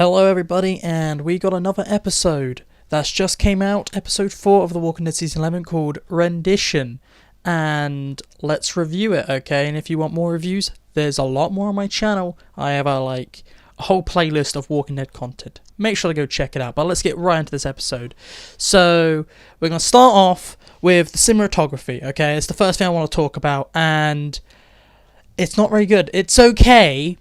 Hello everybody, and we got another episode that's just came out, episode 4 of The Walking Dead Season 11, called Rendition, and let's review it, okay? And if you want more reviews, there's a lot more on my channel. I have a whole playlist of Walking Dead content. Make sure to go check it out, but let's get right into this episode. So, we're going to start off with the cinematography, okay? It's the first thing I want to talk about, and it's not very good. It's okay,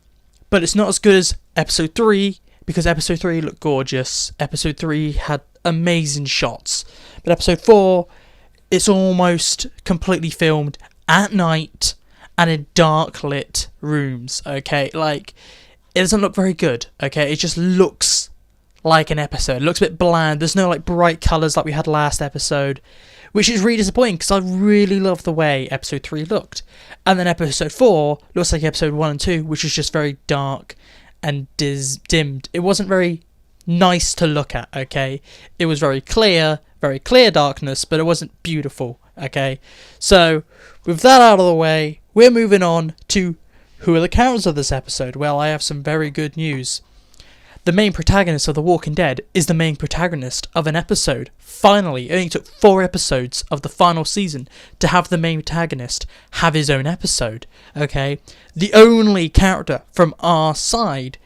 but it's not as good as episode 3, because episode 3 looked gorgeous. Episode 3 had amazing shots. But episode 4, it's almost completely filmed at night and in dark lit rooms, okay? It doesn't look very good, okay? It just looks like an episode. It looks a bit bland. There's no bright colours like we had last episode, which is really disappointing because I really love the way episode 3 looked. And then episode 4 looks like episode 1 and 2, which is just very dark and dimmed. It wasn't very nice to look at, okay? It was very clear darkness, but it wasn't beautiful, okay? So, with that out of the way, we're moving on to who are the characters of this episode. Well, I have some very good news. The main protagonist of The Walking Dead is the main protagonist of an episode. Finally, it only took 4 episodes of the final season to have the main protagonist have his own episode, okay? The only character from our side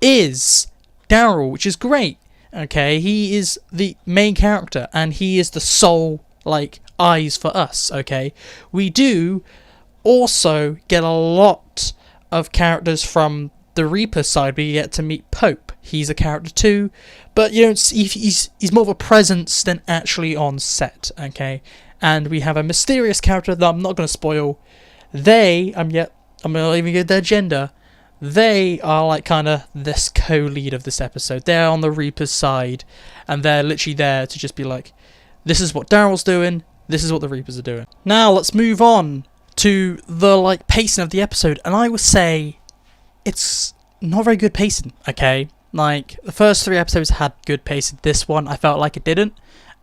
is Daryl, which is great, okay? He is the main character, and he is the sole, eyes for us, okay? We do also get a lot of characters from the Reaper side. We get to meet Pope. He's a character too, but you don't see, he's more of a presence than actually on set, okay? And we have a mysterious character that I'm not going to spoil. I'm not even get their gender. They are kind of this co-lead of this episode. They're on the Reaper's side, and they're literally there to just be like, this is what Daryl's doing, this is what the Reapers are doing. Now let's move on to the pacing of the episode, and I would say it's not very good pacing, okay? The first 3 episodes had good pacing. This one, I felt like it didn't.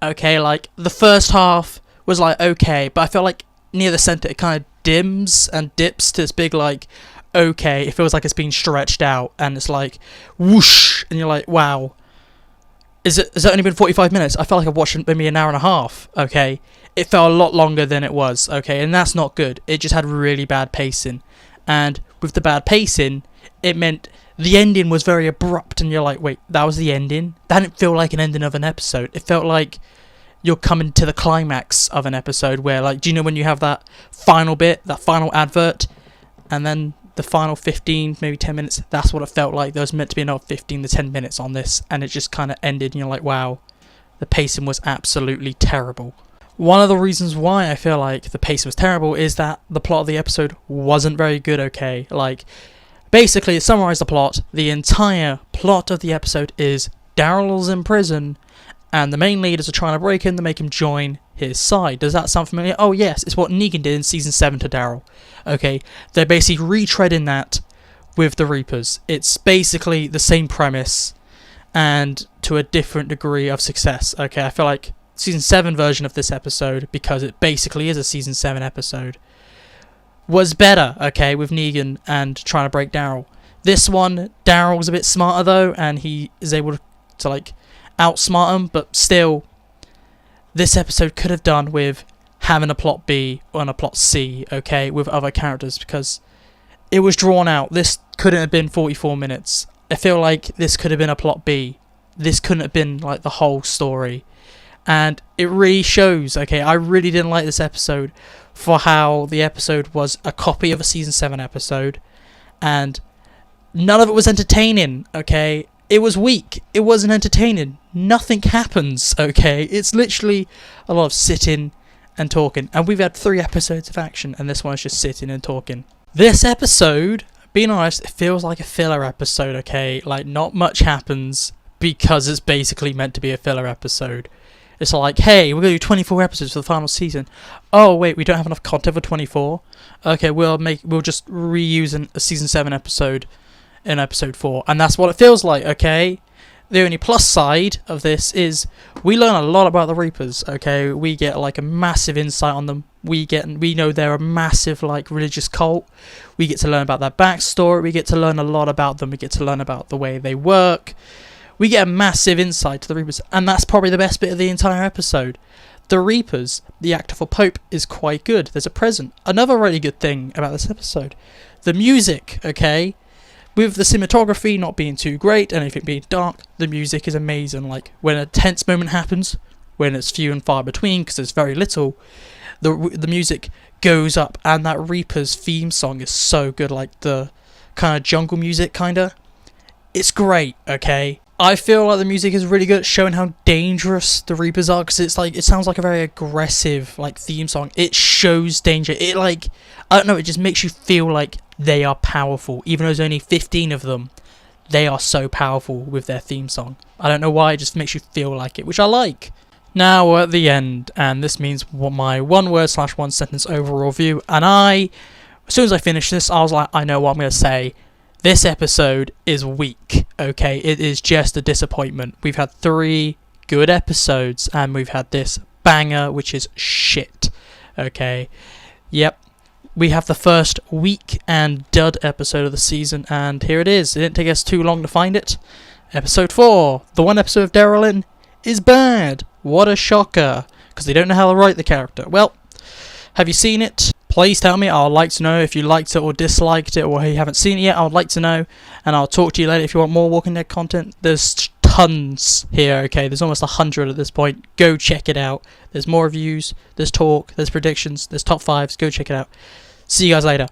Okay, the first half was okay, but I felt like near the center it kind of dims and dips to this big okay. It feels like it's being stretched out, and it's whoosh, and you're like, wow. Has it only been 45 minutes? I felt like I've watched maybe an hour and a half, okay? It felt a lot longer than it was, okay? And that's not good. It just had really bad pacing. And with the bad pacing, it meant the ending was very abrupt, and you're like, wait, that was the ending? That didn't feel like an ending of an episode. It felt like you're coming to the climax of an episode where, do you know when you have that final bit, that final advert, and then the final 15, maybe 10 minutes, that's what it felt like. There was meant to be another 15 to 10 minutes on this, and it just kind of ended, and you're like, wow, the pacing was absolutely terrible. One of the reasons why I feel like the pacing was terrible is that the plot of the episode wasn't very good, okay? Basically, to summarize the plot, the entire plot of the episode is Daryl's in prison, and the main leaders are trying to break him to make him join his side. Does that sound familiar? Oh yes, it's what Negan did in Season 7 to Daryl. Okay, they're basically retreading that with the Reapers. It's basically the same premise, and to a different degree of success. Okay, I feel like Season 7 version of this episode, because it basically is a Season 7 episode, was better, okay, with Negan and trying to break Daryl. This one, Daryl was a bit smarter though, and he is able to outsmart him, but still, this episode could have done with having a plot B and a plot C, okay, with other characters, because it was drawn out. This couldn't have been 44 minutes. I feel like this could have been a plot B. This couldn't have been the whole story. And it really shows, okay, I really didn't like this episode for how the episode was a copy of a Season 7 episode, and none of it was entertaining, okay? It was weak. It wasn't entertaining. Nothing happens, okay? It's literally a lot of sitting and talking, and we've had 3 episodes of action, and this one is just sitting and talking. This episode, being honest, it feels like a filler episode, okay? Not much happens because it's basically meant to be a filler episode. It's hey, we're going to do 24 episodes for the final season. Oh, wait, we don't have enough content for 24? Okay, we'll just reuse a Season 7 episode in episode 4. And that's what it feels like, okay? The only plus side of this is we learn a lot about the Reapers, okay? We get like a massive insight on them. We know they're a massive like religious cult. We get to learn about their backstory. We get to learn a lot about them. We get to learn about the way they work. We get a massive insight to the Reapers, and that's probably the best bit of the entire episode. The Reapers, the actor for Pope, is quite good. There's a present. Another really good thing about this episode, the music, okay? With the cinematography not being too great and everything being dark, the music is amazing. Like, when a tense moment happens, when it's few and far between, because there's very little, the music goes up, and that Reaper's theme song is so good, like the kind of jungle music, kinda. It's great, okay? I feel like the music is really good at showing how dangerous the Reapers are, because it's like, it sounds like a very aggressive like theme song. It shows danger. It like, I don't know, it just makes you feel like they are powerful. Even though there's only 15 of them, they are so powerful with their theme song. I don't know why, it just makes you feel like it, which I like. Now we're at the end, and this means my one word / one sentence overall view, and as soon as I finished this, I was like, I know what I'm going to say. This episode is weak, okay? It is just a disappointment. We've had 3 good episodes, and we've had this banger, which is shit, okay? Yep. We have the first weak and dud episode of the season, and here it is. It didn't take us too long to find it. Episode 4, the one episode of Darylyn, is bad. What a shocker, because they don't know how to write the character. Well, have you seen it? Please tell me. I would like to know if you liked it or disliked it, or you haven't seen it yet. I would like to know, and I'll talk to you later if you want more Walking Dead content. There's tons here, okay? There's almost 100 at this point. Go check it out. There's more reviews, there's talk, there's predictions, there's top 5s. Go check it out. See you guys later.